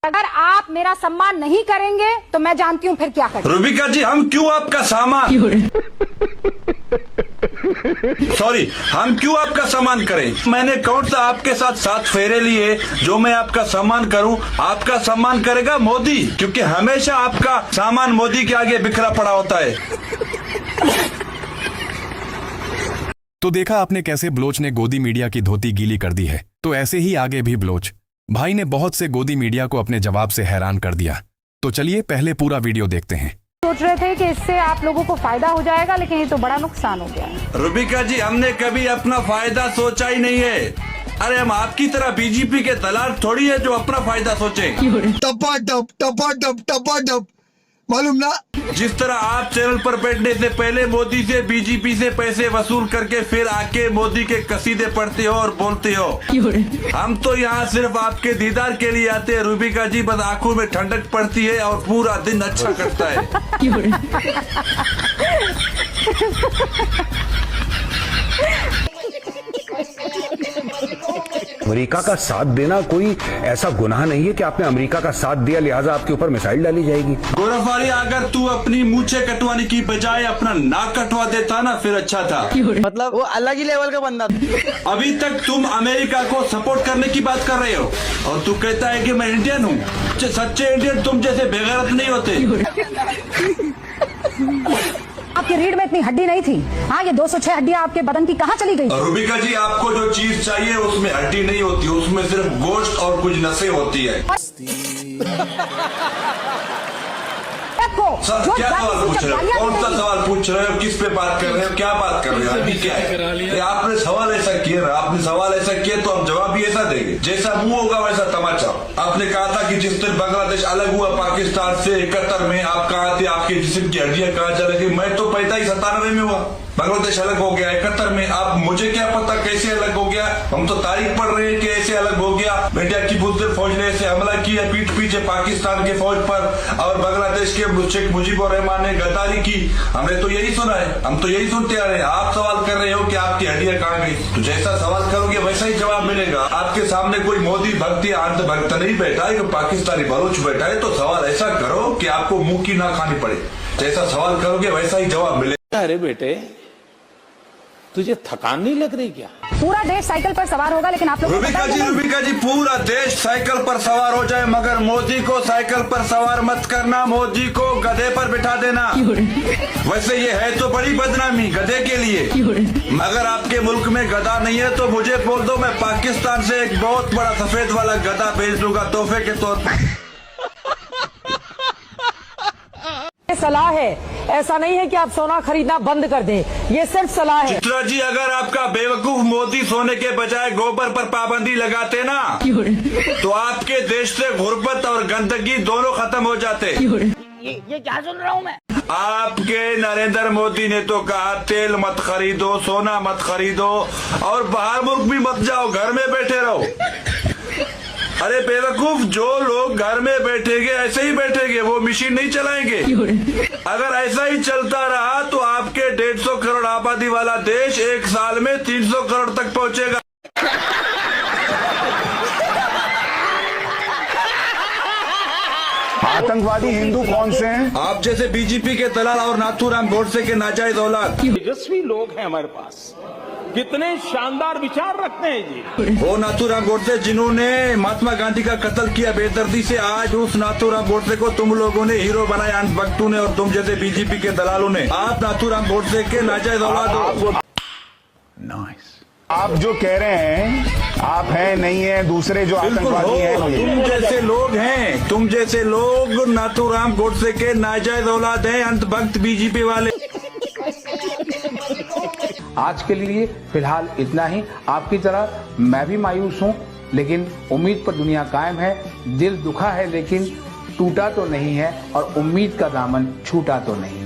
अगर आप मेरा सम्मान नहीं करेंगे तो मैं जानती हूँ फिर क्या करें। रूबिका जी, हम क्यों आपका सामान सॉरी हम क्यों आपका सम्मान करें? मैंने कौन सा आपके साथ 7 फेरे लिए जो मैं आपका सम्मान करूं? आपका सम्मान करेगा मोदी, क्योंकि हमेशा आपका सामान मोदी के आगे बिखरा पड़ा होता है। तो देखा आपने कैसे बलोच ने गोदी मीडिया की धोती गीली कर दी है। तो ऐसे ही आगे भी बलोच भाई ने बहुत से गोदी मीडिया को अपने जवाब से हैरान कर दिया। तो चलिए पहले पूरा वीडियो देखते हैं। सोच रहे थे कि इससे आप लोगों को फायदा हो जाएगा, लेकिन ये तो बड़ा नुकसान हो गया है। रूबिका जी, हमने कभी अपना फायदा सोचा ही नहीं है। अरे हम आपकी तरह बीजेपी के दलाल थोड़ी है जो अपना फायदा सोचे। टपा मालूम ना। जिस तरह आप चैनल पर बैठने से पहले मोदी से बीजेपी से पैसे वसूल करके फिर आके मोदी के कसीदे पढ़ते हो और बोलते हो, हम तो यहाँ सिर्फ आपके दीदार के लिए आते हैं। रूबिका जी, बस आंखों में ठंडक पड़ती है और पूरा दिन अच्छा कटता है। अमेरिका का साथ देना कोई ऐसा गुनाह नहीं है कि आपने अमेरिका का साथ दिया लिहाजा आपके ऊपर मिसाइल डाली जाएगी। गोरफारी, अगर तू अपनी मूछे कटवाने की बजाय अपना नाक कटवा देता ना फिर अच्छा था। मतलब वो अलग ही लेवल का बंदा था। अभी तक तुम अमेरिका को सपोर्ट करने की बात कर रहे हो और तू कहता है कि मैं इंडियन हूँ। सच्चे इंडियन तुम जैसे बेगैरत नहीं होते। आपकी रीढ़ में इतनी हड्डी नहीं थी। हाँ, ये 206 हड्डियां आपके बदन की कहाँ चली गई? रूबिका जी, आपको जो चीज चाहिए उसमें हड्डी नहीं होती, उसमें सिर्फ गोश्त और कुछ नसें होती है। सर, क्या सवाल पूछ रहे हो? कौन सा सवाल पूछ रहे हो? किस पे बात कर रहे हो? क्या बात कर रहे हो? अभी क्या है? आपने सवाल ऐसा किया, आपने सवाल ऐसा किया तो हम जवाब भी ऐसा देंगे। जैसा मुंह होगा वैसा तमाचा। आपने कहा था कि जिस दिन बांग्लादेश अलग हुआ पाकिस्तान से 71 में, आप कहा थे आपके जिस्म की हड्डियां कहाँ चली गई। मैं तो पैदा ही 97 में हुआ, बांग्लादेश अलग हो गया 71 में। आप मुझे क्या पता कैसे अलग हो गया? हम तो तारीख पढ़ रहे हैं कि ऐसे अलग हो गया। इंडिया की बुज़दिल फौज ने ऐसे हमला किया पीठ पीछे पाकिस्तान के फौज पर, और बांग्लादेश के शेख मुजीबुर रहमान ने गद्दारी की। हमने तो यही सुना है, हम तो यही सुनते आ रहे हैं। आप सवाल कर रहे हो कि आपकी हड्डियां कहाँ गई। तो जैसा सवाल करोगे वैसा ही जवाब मिलेगा। आपके सामने कोई मोदी भक्त या अंध भक्त नहीं बैठा है, पाकिस्तानी बलोच बैठा है। तो सवाल ऐसा करो कि आपको मुंह की ना खानी पड़े। जैसा सवाल करोगे वैसा ही जवाब मिलेगा। अरे बेटे, तुझे थकान नहीं लग रही क्या? पूरा देश साइकिल पर सवार होगा, लेकिन आप लोग रूबिका जी, पूरा देश साइकिल पर सवार हो जाए, मगर मोदी को साइकिल पर सवार मत करना। मोदी को गधे पर बिठा देना। वैसे ये है तो बड़ी बदनामी गधे के लिए, मगर आपके मुल्क में गधा नहीं है तो मुझे बोल दो, मैं पाकिस्तान से एक बहुत बड़ा सफेद वाला गधा भेज दूंगा तोहफे के तौर पर। सलाह है, ऐसा नहीं है कि आप सोना खरीदना बंद कर दें, ये सिर्फ सलाह है। चित्रा जी, अगर आपका बेवकूफ मोदी सोने के बजाय गोबर पर पाबंदी लगाते ना तो आपके देश से गुर्बत और गंदगी दोनों खत्म हो जाते। ये क्या सुन रहा हूँ मैं? आपके नरेंद्र मोदी ने तो कहा तेल मत खरीदो, सोना मत खरीदो और बाहर मुल्क भी मत जाओ, घर में बैठे रहो। अरे बेवकूफ, जो लोग घर में बैठेंगे ऐसे ही बैठेंगे, वो मशीन नहीं चलाएंगे। अगर ऐसा ही चलता रहा तो आपके 150 करोड़ आबादी वाला देश 1 साल में 300 करोड़ तक पहुंचेगा। आतंकवादी हिंदू कौन से हैं? आप जैसे बीजेपी के दलाल और नाथूराम गोडसे के नाजायज औलाद। तेजस्वी लोग हैं हमारे पास, कितने शानदार विचार रखते हैं जी। वो नाथूराम गोडसे जिन्होंने महात्मा गांधी का कत्ल किया बेदर्दी से, आज उस नाथूराम गोडसे को तुम लोगों ने हीरो बनाया, अंध भक्तों ने और तुम जैसे बीजेपी के दलालों ने। आप नाथूराम गोडसे के नाजायज औलाद हो। आप जो कह रहे हैं आप हैं नहीं है, दूसरे जो आतंकवादी हैं तुम जैसे लोग नाथूराम गोडसे के नाजायज औलाद हैं, अंध भक्त बीजेपी वाले। आज के लिए फिलहाल इतना ही। आपकी तरह मैं भी मायूस हूं, लेकिन उम्मीद पर दुनिया कायम है। दिल दुखा है लेकिन टूटा तो नहीं है, और उम्मीद का दामन छूटा तो नहीं है।